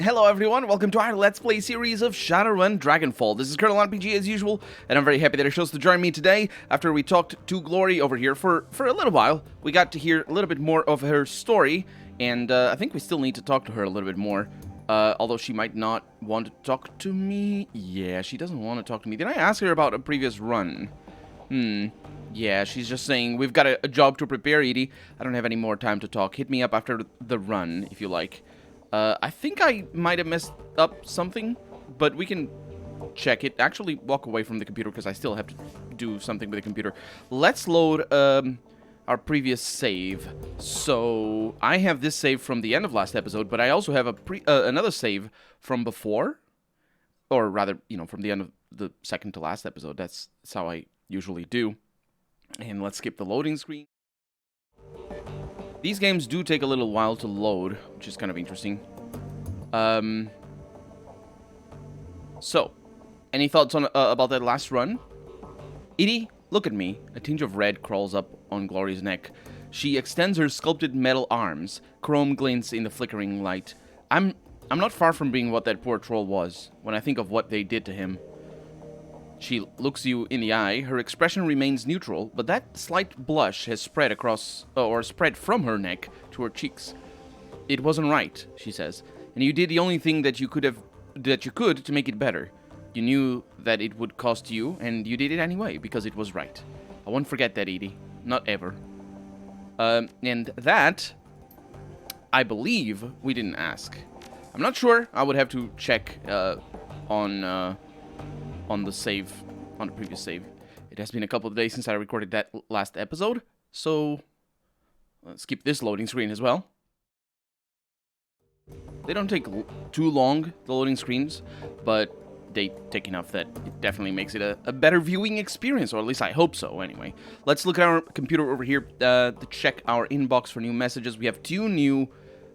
hello everyone, welcome to our Let's Play series of Shadowrun Dragonfall. This is Colonel RPG as usual, and I'm very happy that she chose to join me today. After we talked to Glory over here for a little while, we got to hear a little bit more of her story, and I think we still need to talk to her a little bit more. Although she might not want to talk to me. Yeah, she doesn't want to talk to me. Did I ask her about a previous run? Yeah, she's just saying, we've got a job to prepare, Edie. I don't have any more time to talk. Hit me up after the run, if you like. I think I might have messed up something, but we can check it. Actually, walk away from the computer, because I still have to do something with the computer. Let's load our previous save. So, I have this save from the end of last episode, but I also have another save from before. Or rather, you know, from the end of the second to last episode. That's how I usually do. And let's skip the loading screen. These games do take a little while to load, which is kind of interesting. So, any thoughts on about that last run? Edie, look at me. A tinge of red crawls up on Glory's neck. She extends her sculpted metal arms. Chrome glints in the flickering light. I'm not far from being what that poor troll was, when I think of what they did to him. She looks you in the eye. Her expression remains neutral, but that slight blush has spread across, or spread from her neck to her cheeks. It wasn't right, she says, and you did the only thing that you could to make it better. You knew that it would cost you, and you did it anyway, because it was right. I won't forget that, Edie. Not ever. And that, I believe, we didn't ask. I'm not sure. I would have to check on the save, on the previous save. It has been a couple of days since I recorded that last episode, so let's skip this loading screen as well. They don't take too long, the loading screens, but they take enough that it definitely makes it a better viewing experience, or at least I hope so, anyway. Let's look at our computer over here to check our inbox for new messages. We have 2 new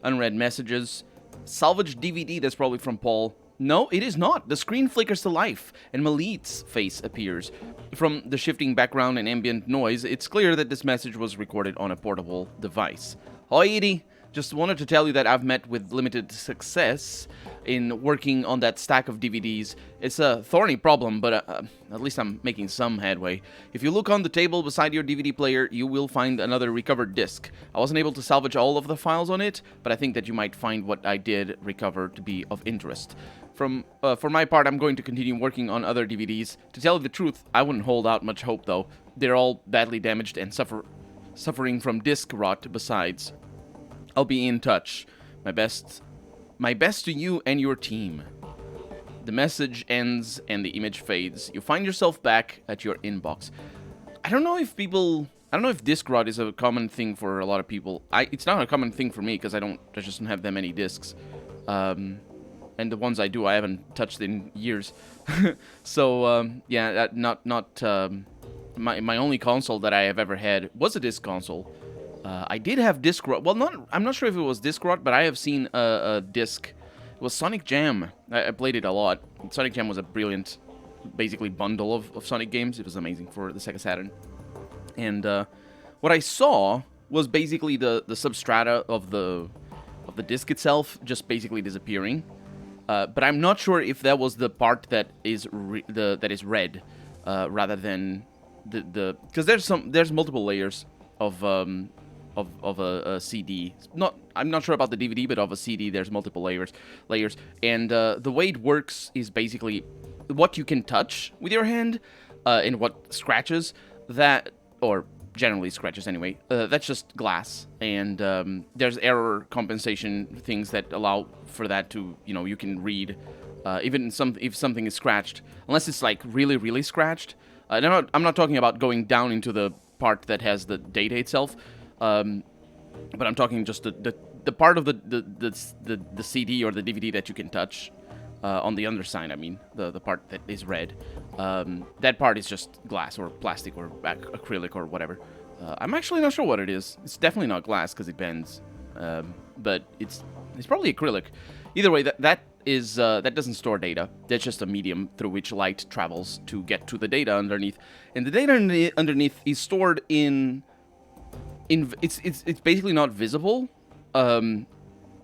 unread messages. Salvage DVD, that's probably from Paul. No, it is not. The screen flickers to life, and Malit's face appears. From the shifting background and ambient noise, it's clear that this message was recorded on a portable device. Hi, Edie. Just wanted to tell you that I've met with limited success in working on that stack of DVDs. It's a thorny problem, but at least I'm making some headway. If you look on the table beside your DVD player, you will find another recovered disc. I wasn't able to salvage all of the files on it, but I think that you might find what I did recover to be of interest. For my part, I'm going to continue working on other DVDs. To tell you the truth, I wouldn't hold out much hope, though. They're all badly damaged and suffering from disc rot besides. I'll be in touch. My best to you and your team. The message ends and the image fades. You find yourself back at your inbox. I don't know if disc rot is a common thing for a lot of people. It's not a common thing for me because I just don't have that many discs. And the ones I do, I haven't touched in years. So, yeah, my only console that I have ever had was a disc console. I did have disc rot. Well, I'm not sure if it was disc rot, but I have seen a disc. It was Sonic Jam. I played it a lot. Sonic Jam was a brilliant, basically, bundle of Sonic games. It was amazing for the Sega Saturn. And what I saw was basically the substrata of the disc itself just basically disappearing. But I'm not sure if that was the part that is red, rather than because there's multiple layers of a CD. I'm not sure about the DVD, but of a CD there's multiple layers, and the way it works is basically what you can touch with your hand, and what scratches that, or generally scratches anyway, that's just glass, and there's error compensation things that allow for that to, you can read, even if something is scratched, unless it's like really, really scratched. I'm not talking about going down into the part that has the data itself, but I'm talking just the part of the CD or the DVD that you can touch. On the underside, I mean, the part that is red. That part is just glass or plastic or acrylic or whatever. I'm actually not sure what it is. It's definitely not glass because it bends. But it's probably acrylic. Either way, that doesn't store data. That's just a medium through which light travels to get to the data underneath. And the data underneath is stored in it's basically not visible.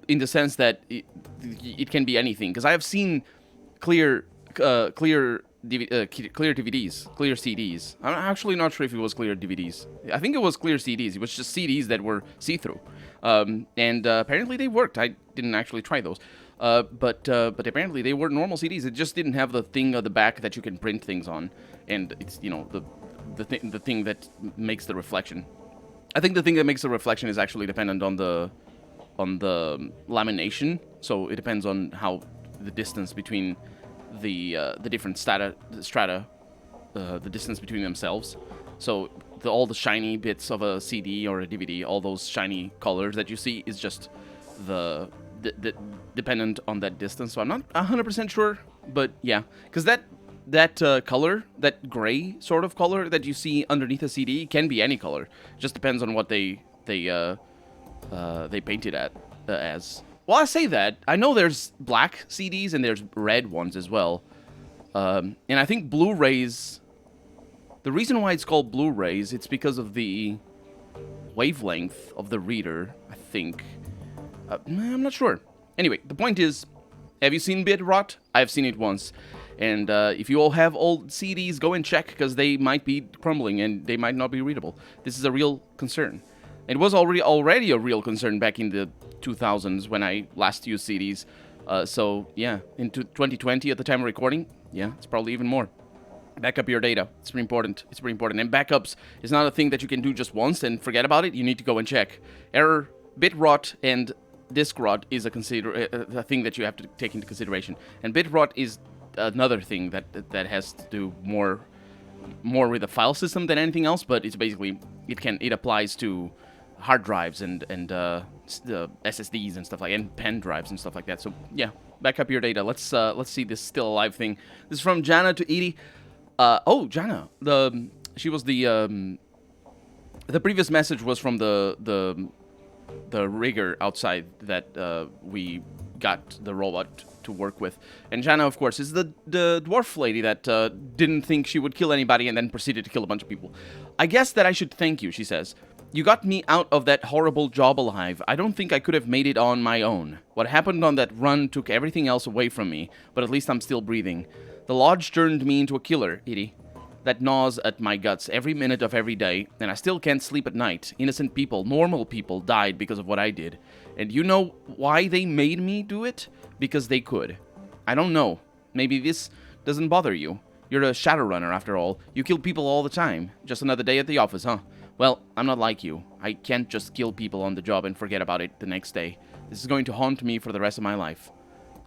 in the sense that it can be anything. Because I have seen clear DVDs, clear CDs. I'm actually not sure if it was clear DVDs. I think it was clear CDs. It was just CDs that were see-through, and apparently they worked. I didn't actually try those, but apparently they were normal CDs. It just didn't have the thing on the back that you can print things on, and it's, you know, the thing that makes the reflection. I think the thing that makes the reflection is actually dependent on the lamination. So it depends on how the distance between the different strata, the distance between themselves. So all the shiny bits of a CD or a DVD, all those shiny colors that you see, is just the dependent on that distance. So I'm not 100% sure, but yeah, because that color, that gray sort of color that you see underneath a CD, can be any color. It just depends on what they painted it as. Well, I say that. I know there's black CDs and there's red ones as well. And I think Blu-rays... The reason why it's called Blu-rays, it's because of the wavelength of the reader, I think. I'm not sure. Anyway, the point is, have you seen bit rot? I've seen it once. And if you all have old CDs, go and check, because they might be crumbling and they might not be readable. This is a real concern. It was already a real concern back in the 2000s when I last used CDs. So, yeah, into 2020 at the time of recording, yeah, it's probably even more. Back up your data. It's pretty important. It's pretty important. And backups is not a thing that you can do just once and forget about it. You need to go and check. Error, bit rot, and disk rot is a thing that you have to take into consideration. And bit rot is another thing that has to do more with the file system than anything else. But it's basically it applies to hard drives and the SSDs and stuff like, and pen drives and stuff like that. So yeah, back up your data. Let's see this still alive thing. This is from Jana to Edie. Jana. She was the previous message was from the rigger outside that we got the robot to work with. And Jana, of course, is the dwarf lady that didn't think she would kill anybody and then proceeded to kill a bunch of people. I guess that I should thank you, she says. You got me out of that horrible job alive. I don't think I could have made it on my own. What happened on that run took everything else away from me, but at least I'm still breathing. The lodge turned me into a killer, Edie. That gnaws at my guts every minute of every day, and I still can't sleep at night. Innocent people, normal people, died because of what I did. And you know why they made me do it? Because they could. I don't know. Maybe this doesn't bother you. You're a Shadowrunner, after all. You kill people all the time. Just another day at the office, huh? Well, I'm not like you. I can't just kill people on the job and forget about it the next day. This is going to haunt me for the rest of my life.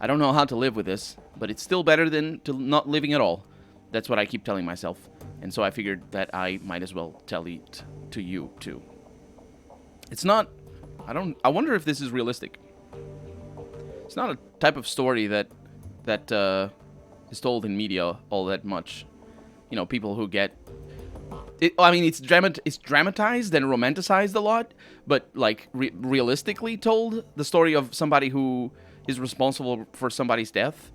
I don't know how to live with this, but it's still better than not living at all. That's what I keep telling myself. And so I figured that I might as well tell it to you, too. It's not... I wonder if this is realistic. It's not a type of story that is told in media all that much. You know, people who get... it's dramatized and romanticized a lot, but, like, realistically told, the story of somebody who is responsible for somebody's death,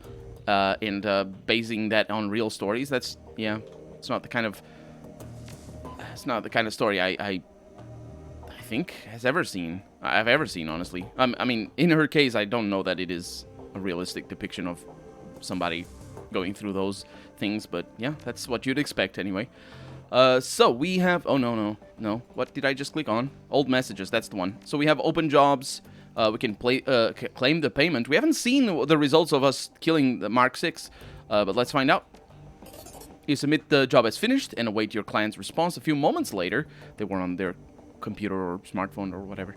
and basing that on real stories, that's, yeah, it's not the kind of story I think I've ever seen, honestly. I mean, in her case, I don't know that it is a realistic depiction of somebody going through those things, but yeah, that's what you'd expect anyway. So we have... Oh, no. What did I just click on? Old messages, that's the one. So we have open jobs. We can claim the payment. We haven't seen the results of us killing the Mark 6, but let's find out. You submit the job as finished and await your client's response. A few moments later, they were on their computer or smartphone or whatever.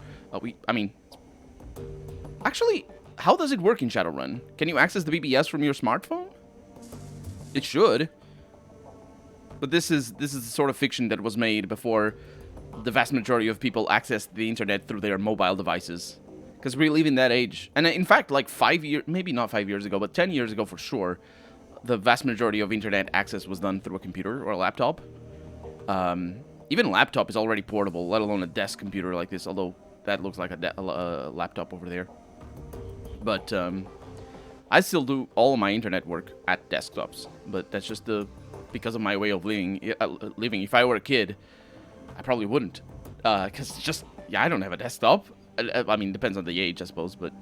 Actually, how does it work in Shadowrun? Can you access the BBS from your smartphone? It should. But this is the sort of fiction that was made before the vast majority of people accessed the internet through their mobile devices. Because we live in that age. And in fact, like 5 years, maybe not 5 years ago, but 10 years ago for sure, the vast majority of internet access was done through a computer or a laptop. Even a laptop is already portable, let alone a desk computer like this, although that looks like a laptop over there. But I still do all of my internet work at desktops, but that's just because of my way of living. If I were a kid, I probably wouldn't, because I don't have a desktop. I mean, depends on the age, I suppose, but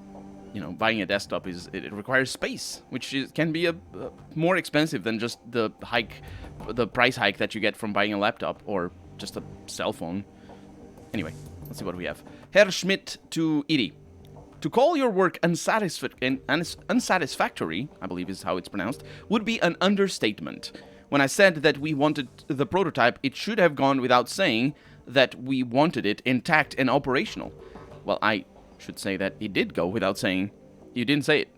you know, buying a desktop it requires space, which can be a more expensive than just the price hike that you get from buying a laptop or just a cell phone. Anyway, let's see what we have. Herr Schmidt to Edie. To call your work unsatisfactory, I believe is how it's pronounced, would be an understatement. When I said that we wanted the prototype, it should have gone without saying that we wanted it intact and operational. Well, I should say that it did go without saying. You didn't say it.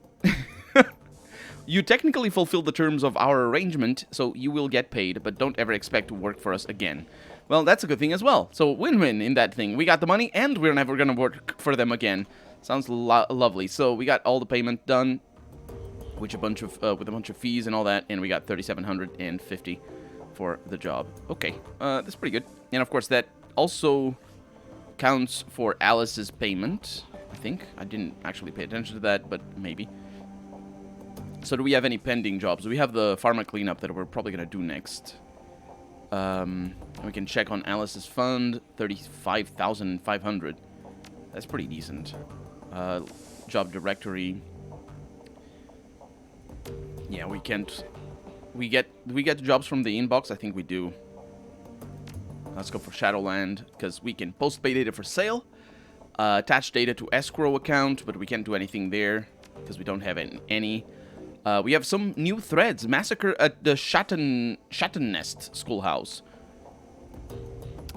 You technically fulfilled the terms of our arrangement, so you will get paid, but don't ever expect to work for us again. Well, that's a good thing as well. So win-win in that thing. We got the money, and we're never going to work for them again. Sounds lovely. So we got all the payment done, with a bunch of fees and all that, and we got 3,750 for the job. Okay, that's pretty good. And of course, that also counts for Alice's payment. I think I didn't actually pay attention to that, but maybe. So do we have any pending jobs? We have the pharma cleanup that we're probably gonna do next. We can check on Alice's fund, 35,500. That's pretty decent. Job directory. Yeah, we can't. We get jobs from the inbox. I think we do. Let's go for Shadowland because we can post pay data for sale, attach data to escrow account, but we can't do anything there because we don't have any. We have some new threads. Massacre at the Shattennest schoolhouse.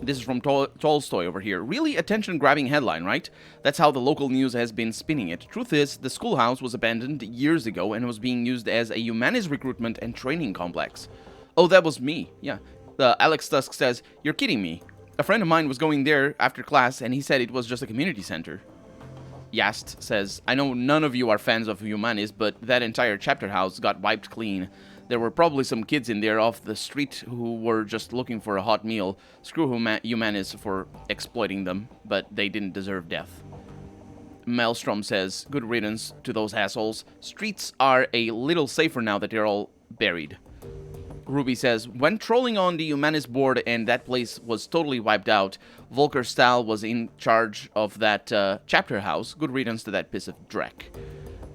This is from Tolstoy over here. Really attention-grabbing headline, right? That's how the local news has been spinning it. Truth is, the schoolhouse was abandoned years ago and was being used as a humanities recruitment and training complex. Oh, that was me. Yeah. Alex Tusk says, "You're kidding me. A friend of mine was going there after class and he said it was just a community center." Yast says, "I know none of you are fans of humanities, but that entire chapter house got wiped clean. There were probably some kids in there off the street who were just looking for a hot meal. Screw humanities for exploiting them, but they didn't deserve death." Maelstrom says, "Good riddance to those assholes. Streets are a little safer now that they're all buried." Ruby says, "When trolling on the Humanis board and that place was totally wiped out, Volker Stahl was in charge of that chapter house. Good riddance to that piece of dreck."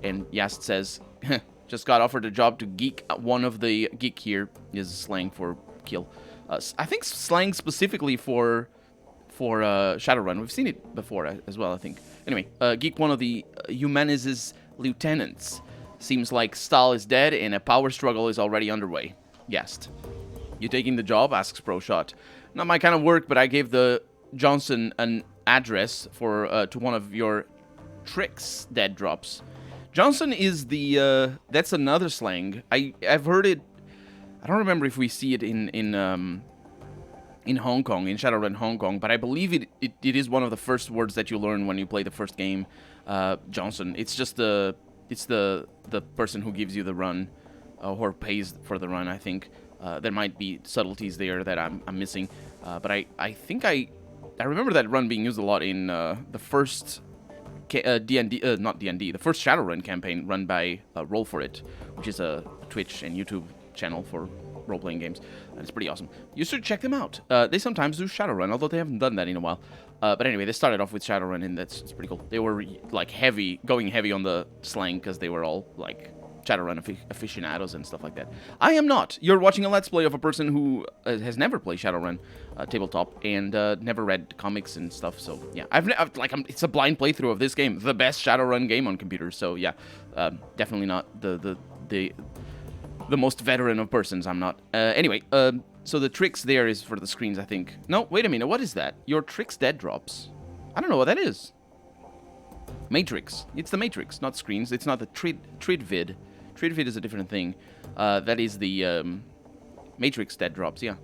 And Yast says, "Just got offered a job to geek." One of the geek here is slang for kill. I think slang specifically for Shadowrun. We've seen it before as well, I think. Anyway, geek one of the Humanis' lieutenants. Seems like Stahl is dead and a power struggle is already underway. Guessed. "You taking the job?" asks ProShot. "Not my kind of work, but I gave the Johnson an address for to one of your tricks dead drops." Johnson is the that's another slang. I've heard it. I don't remember if we see it in Hong Kong, in Shadowrun Hong Kong, but I believe it is one of the first words that you learn when you play the first game. Johnson. It's just the person who gives you the run. Or pays for the run, I think. There might be subtleties there that I'm missing. But I think I remember that run being used a lot in the first D&D, not D&D, the first Shadowrun campaign run by Roll For It, which is a Twitch and YouTube channel for role-playing games. And it's pretty awesome. You should check them out. They sometimes do Shadowrun, although they haven't done that in a while. But anyway, they started off with Shadowrun, and it's pretty cool. They were like going heavy on the slang because they were all like Shadowrun aficionados and stuff like that. I am not. You're watching a Let's Play of a person who has never played Shadowrun tabletop and never read comics and stuff. So yeah, it's a blind playthrough of this game, the best Shadowrun game on computers. So yeah, definitely not the most veteran of persons. I'm not. Anyway, so the tricks there is for the screens, I think. No, wait a minute. What is that? Your tricks dead drops. I don't know what that is. Matrix. It's the Matrix, not screens. It's not the Tridvid. Tridvid is a different thing. That is the Matrix dead drops, yeah.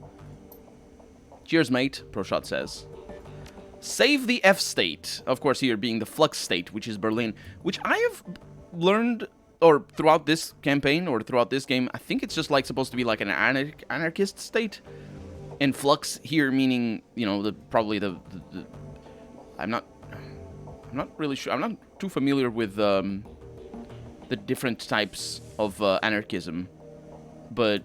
Cheers, mate, ProShot says. Save the F state. Of course, here being the Flux state, which is Berlin, which I have learned, or throughout this campaign, or throughout this game, I think it's just like supposed to be like an anarchist state. And Flux here meaning, you know, probably the I'm not really sure. I'm not too familiar with the different types of anarchism, but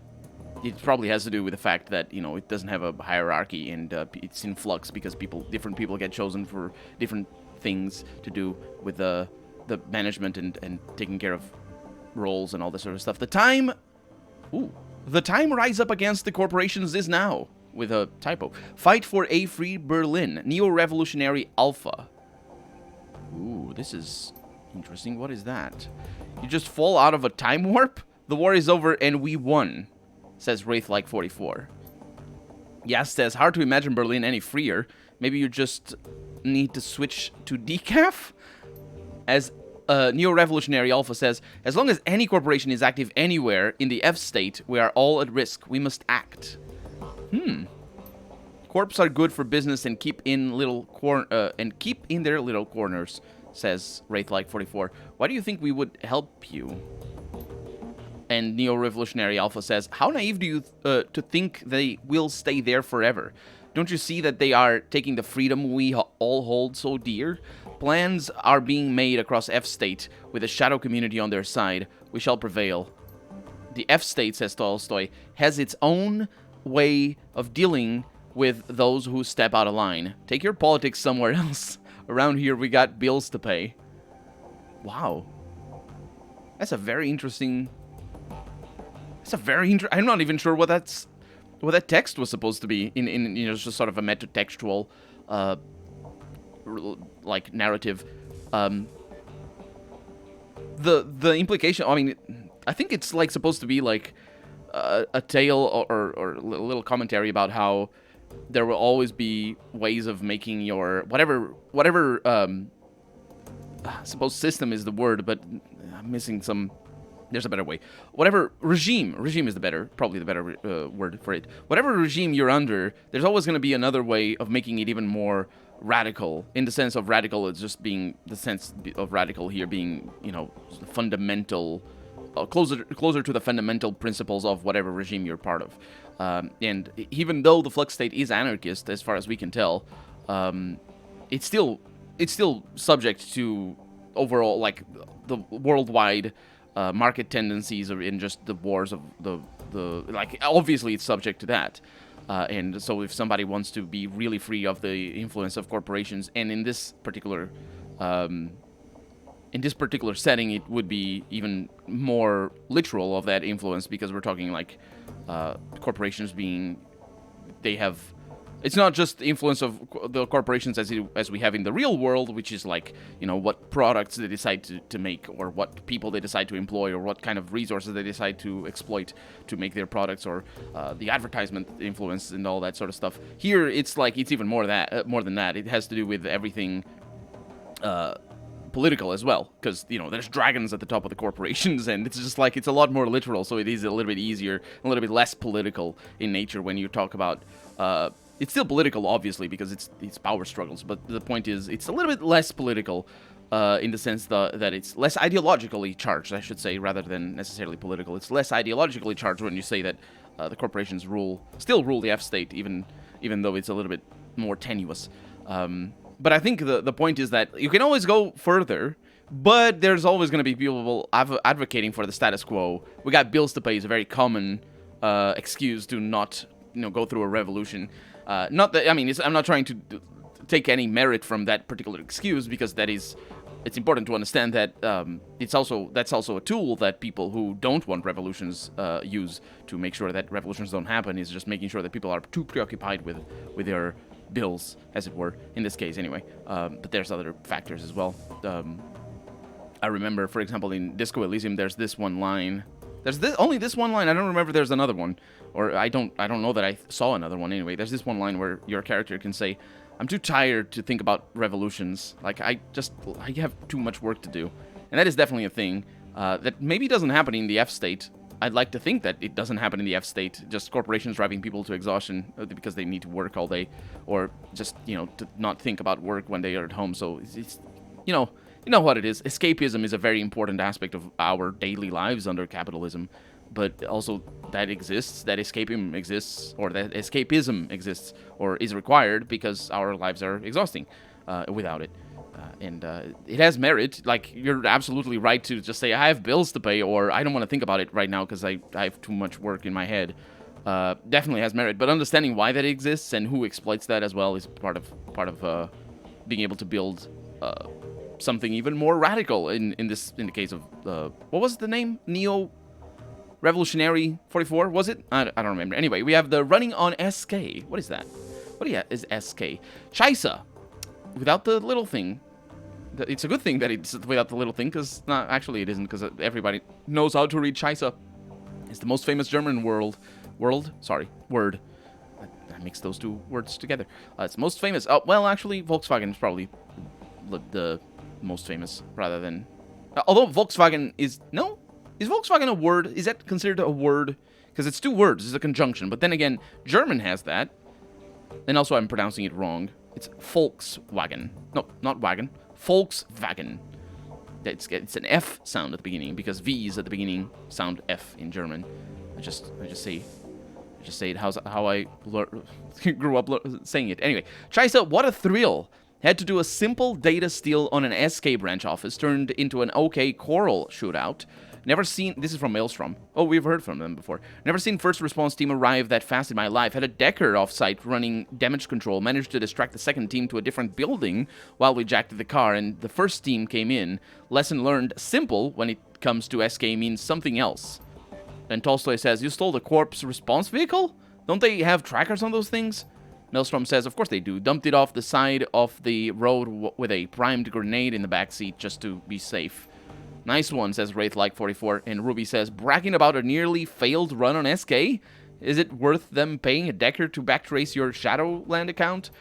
it probably has to do with the fact that, you know, it doesn't have a hierarchy and it's in flux because different people get chosen for different things to do with the management and taking care of roles and all this sort of stuff. The time rise up against the corporations is now, with a typo. Fight for a free Berlin. Neo-revolutionary Alpha. Ooh, this is interesting. What is that? You just fall out of a time warp? The war is over and we won, says Wraithlike44. Yas says, hard to imagine Berlin any freer. Maybe you just need to switch to decaf? As Neo-Revolutionary Alpha says, as long as any corporation is active anywhere in the F state, we are all at risk. We must act. Corps are good for business and keep in their little corners, says Wraithlike44. Why do you think we would help you? And Neo-Revolutionary Alpha says, how naive do you to think they will stay there forever? Don't you see that they are taking the freedom we all hold so dear? Plans are being made across F-State with the shadow community on their side. We shall prevail. The F-State, says Tolstoy, has its own way of dealing with those who step out of line. Take your politics somewhere else. Around here, we got bills to pay. Wow. That's a very interesting... I'm not even sure what that text was supposed to be in just sort of a metatextual like narrative. The implication, I mean, I think it's like supposed to be like a tale or a little commentary about how there will always be ways of making your whatever I suppose system is the word, but I'm missing some. There's a better way. Whatever regime is probably the better word for it. Whatever regime you're under, there's always going to be another way of making it even more radical. In the sense of radical, it's just being the sense of radical here being, fundamental, closer to the fundamental principles of whatever regime you're part of. And even though the Flux State is anarchist, as far as we can tell, it's still subject to overall like the worldwide. Market tendencies or in just the wars of the like obviously it's subject to that, and so if somebody wants to be really free of the influence of corporations, and in this particular setting it would be even more literal of that influence, because we're talking like corporations being, they have. It's not just the influence of the corporations as we have in the real world, which is like, what products they decide to make, or what people they decide to employ, or what kind of resources they decide to exploit to make their products, or the advertisement influence and all that sort of stuff. Here, it's like, it's even more than that. It has to do with everything political as well, because, there's dragons at the top of the corporations, and it's just like, it's a lot more literal, so it is a little bit easier, a little bit less political in nature when you talk about... It's still political, obviously, because it's power struggles, but the point is, it's a little bit less political in the sense that it's less ideologically charged, I should say, rather than necessarily political. It's less ideologically charged when you say that the corporations still rule the F-state, even though it's a little bit more tenuous. But I think the point is that you can always go further, but there's always going to be people advocating for the status quo. We got bills to pay is a very common excuse to not go through a revolution. Not that, I mean, I'm not trying to take any merit from that particular excuse, because it's important to understand that that's also a tool that people who don't want revolutions use to make sure that revolutions don't happen, is just making sure that people are too preoccupied with their bills, as it were, in this case anyway. But there's other factors as well. I remember, for example, in Disco Elysium, there's this one line. There's only this one line. I don't remember there's another one. Or I don't know that I saw another one anyway. There's this one line where your character can say, I'm too tired to think about revolutions. Like, I have too much work to do. And that is definitely a thing that maybe doesn't happen in the F state. I'd like to think that it doesn't happen in the F state. Just corporations driving people to exhaustion because they need to work all day. Or just, to not think about work when they are at home. So it's you know what it is. Escapism is a very important aspect of our daily lives under capitalism. But also that exists, that escapism exists, or that escapism exists, or is required because our lives are exhausting without it. And it has merit. Like, you're absolutely right to just say, I have bills to pay, or I don't want to think about it right now because I have too much work in my head. Definitely has merit. But understanding why that exists and who exploits that as well is part of being able to build something even more radical in the case of what was the name? Neo Revolutionary 44, was it? I don't remember. Anyway, we have the running on SK. What is that? What is SK? Chaisa, without the little thing. It's a good thing that it's without the little thing, because actually it isn't, because everybody knows how to read Chaisa. It's the most famous German word. I mixed those two words together. It's most famous. Well, actually, Volkswagen is probably the most famous, rather than... although Volkswagen is... No? Is Volkswagen a word? Is that considered a word? Because it's two words. It's a conjunction. But then again, German has that. And also I'm pronouncing it wrong. It's Volkswagen. No, not wagon. Volkswagen. It's an F sound at the beginning, because V's at the beginning sound F in German. I just say it how I grew up saying it. Anyway, Chaisa, what a thrill. Had to do a simple data steal on an SK branch office, turned into an OK Coral shootout. Never seen... This is from Maelstrom. Oh, we've heard from them before. Never seen first response team arrive that fast in my life. Had a Decker off-site running damage control. Managed to distract the second team to a different building while we jacked the car, and the first team came in. Lesson learned. Simple when it comes to SK means something else. And Tolstoy says, you stole the corpse response vehicle? Don't they have trackers on those things? Maelstrom says, of course they do. Dumped it off the side of the road with a primed grenade in the backseat just to be safe. Nice one, says Wraith-like44. And Ruby says, bragging about a nearly failed run on SK? Is it worth them paying a Decker to backtrace your Shadowland account?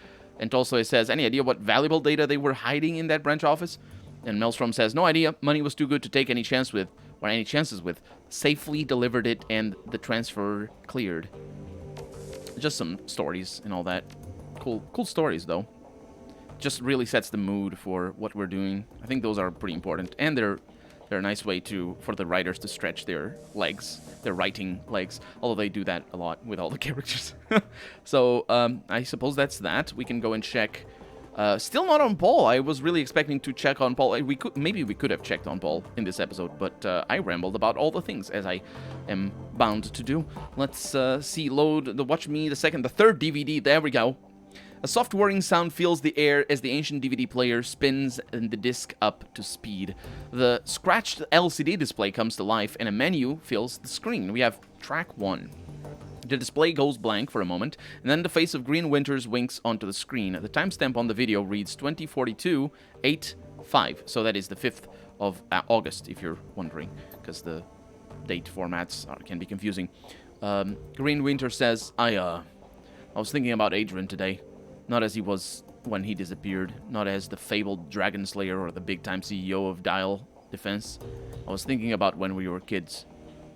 And Tolstoy says, any idea what valuable data they were hiding in that branch office? And Maelstrom says, no idea. Money was too good to take any chances with. Safely delivered it, and the transfer cleared. Just some stories and all that. Cool stories, though. Just really sets the mood for what we're doing. I think those are pretty important, and they're a nice way for the writers to stretch their legs, their writing legs. Although they do that a lot with all the characters. So I suppose that's that. We can go and check. Still not on Paul. I was really expecting to check on Paul. Maybe we could have checked on Paul in this episode, but I rambled about all the things, as I am bound to do. Let's see. Load the Watch Me, the third DVD. There we go. A soft whirring sound fills the air as the ancient DVD player spins the disc up to speed. The scratched LCD display comes to life, and a menu fills the screen. We have track 1. The display goes blank for a moment, and then the face of Green Winters winks onto the screen. The timestamp on the video reads 2042-8-5, so that is the 5th of August, if you're wondering, because the date formats can be confusing. Green Winter says, I was thinking about Adrian today. Not as he was when he disappeared, not as the fabled Dragon Slayer or the big-time CEO of Dial Defense. I was thinking about when we were kids.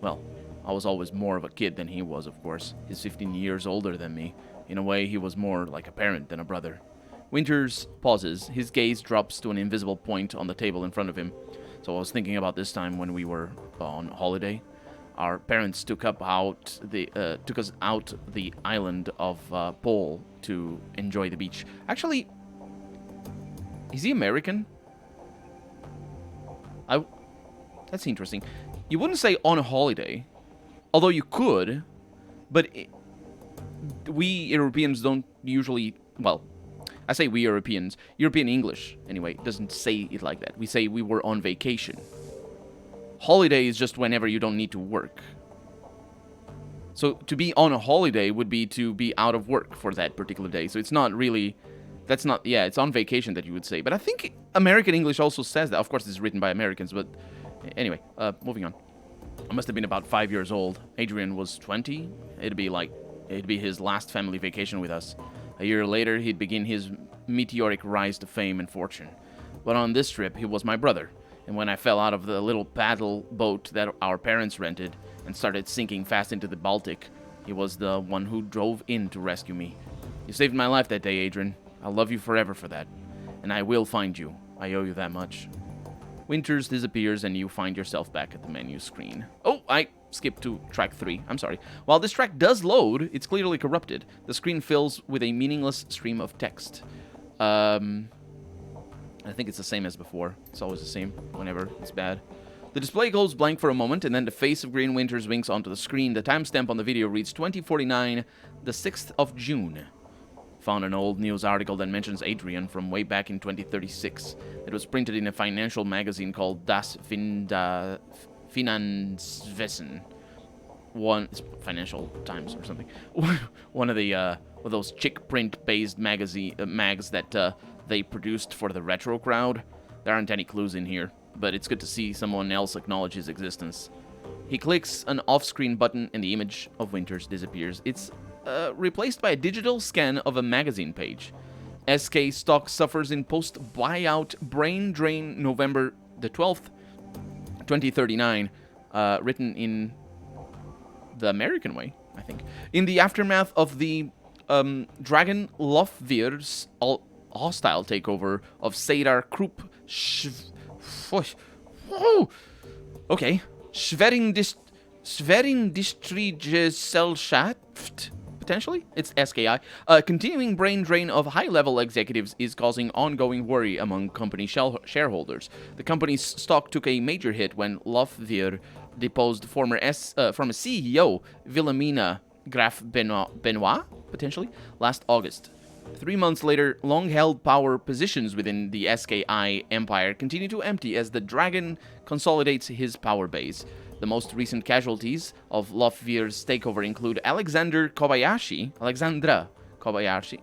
Well, I was always more of a kid than he was, of course. He's 15 years older than me. In a way, he was more like a parent than a brother. Winters pauses. His gaze drops to an invisible point on the table in front of him. So I was thinking about this time when we were on holiday. Our parents took us out the island of Pole to enjoy the beach. Actually, is he American? That's interesting. You wouldn't say on a holiday, although you could, but we Europeans don't usually, well, I say we Europeans, European English, anyway, doesn't say it like that. We say we were on vacation. Holiday is just whenever you don't need to work. So to be on a holiday would be to be out of work for that particular day. So it's not really, it's on vacation that you would say. But I think American English also says that. Of course, it's written by Americans, but anyway, moving on. I must have been about 5 years old. Adrian was 20. It'd be his last family vacation with us. A year later, he'd begin his meteoric rise to fame and fortune. But on this trip, he was my brother. And when I fell out of the little paddle boat that our parents rented and started sinking fast into the Baltic, he was the one who drove in to rescue me. You saved my life that day, Adrian. I'll love you forever for that. And I will find you. I owe you that much. Winters disappears and you find yourself back at the menu screen. Oh, I skipped to track 3. I'm sorry. While this track does load, it's clearly corrupted. The screen fills with a meaningless stream of text. I think it's the same as before. It's always the same whenever it's bad. The display goes blank for a moment, and then the face of Green Winters winks onto the screen. The timestamp on the video reads 2049, the 6th of June. Found an old news article that mentions Adrian from way back in 2036. It was printed in a financial magazine called Das Finanzwesen. It's Financial Times or something. One of those chick print-based mags that they produced for the retro crowd. There aren't any clues in here, but it's good to see someone else acknowledge his existence. He clicks an off-screen button and the image of Winters disappears. It's replaced by a digital scan of a magazine page. SK stock suffers in post-buyout brain drain November the 12th, 2039. Written in the American way, I think. In the aftermath of the Dragonfall's hostile takeover of Sadar Krupp okay. Schweringdistriegesellschaft, potentially? It's SKI. Continuing brain drain of high-level executives is causing ongoing worry among company shareholders. The company's stock took a major hit when Lofvier deposed former CEO Wilhelmina Graf Benoit, potentially, last August. 3 months later, long-held power positions within the SKI empire continue to empty as the Dragon consolidates his power base. The most recent casualties of Lofvier's takeover include Alexandra Kobayashi,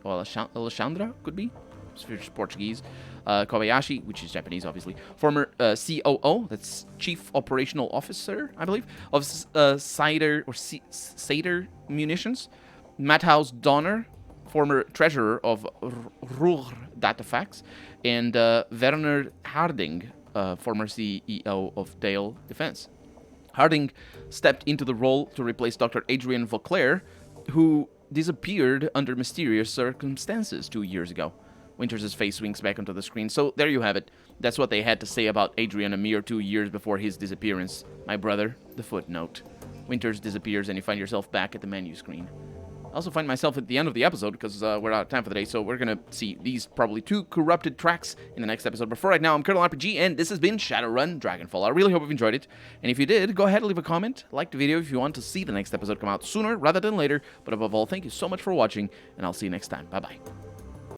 or Alexandra, could be, it's Portuguese, Kobayashi, which is Japanese, obviously, former COO, that's Chief Operational Officer, I believe, of Cider Munitions, Matthaus Donner, former treasurer of Ruhr Datafacts, and Werner Harding, former CEO of Dale Defense. Harding stepped into the role to replace Dr. Adrian Vauclair, who disappeared under mysterious circumstances 2 years ago. Winters' face swings back onto the screen. So there you have it. That's what they had to say about Adrian a mere 2 years before his disappearance. My brother, the footnote. Winters disappears and you find yourself back at the menu screen. I also find myself at the end of the episode because we're out of time for the day, so we're going to see these probably 2 corrupted tracks in the next episode. But for right now, I'm Colonel RPG, and this has been Shadowrun Dragonfall. I really hope you've enjoyed it, and if you did, go ahead and leave a comment, like the video if you want to see the next episode come out sooner rather than later. But above all, thank you so much for watching, and I'll see you next time. Bye-bye.